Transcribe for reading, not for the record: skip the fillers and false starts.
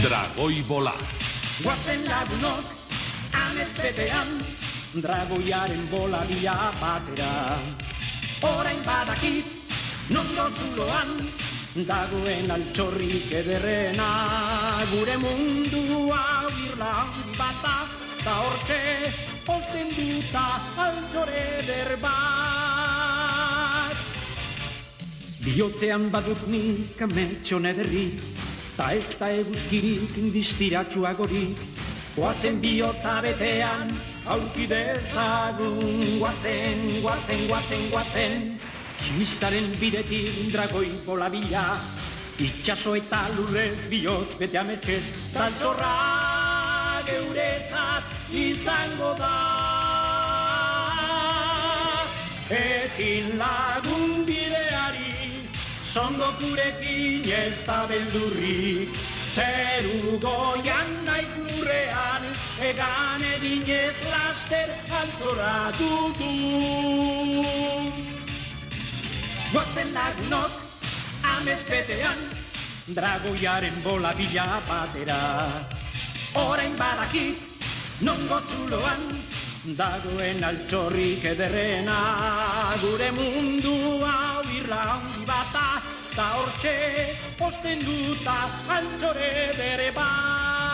Dragoi bola. Guazen lagunok, amets betean, dragoiaren bola bila batera. Orain badakit, nondo zuloan, dagoen altxorrik ederrena. Gure mundua birla handi bata, da hortxe osten duta altxore eder bat. Biotzean badut nik ametxon ederrik, ta ez da eguzkirik distiratsuagorik. Guazen bihotza betean aurki dezagun. Guazen, tximistaren bidetik dragoi bola bila. Itxaso eta lurrez bihotz bete ametxez, taltxorra geuretzat izango da. Ekin lagun bideari, sondo kurekin ez da beldurrik. Zeru goian naiz lurrean, egan eginez laster altxorra dugu. Gozen lagunok, amez betean, dragoiaren bola bila batera. Orain badakit, nongo zuloan, dagoen altxorrik ederrena. Gure mundua birla handi bata, ta hortxe osten duta altxore bere bat.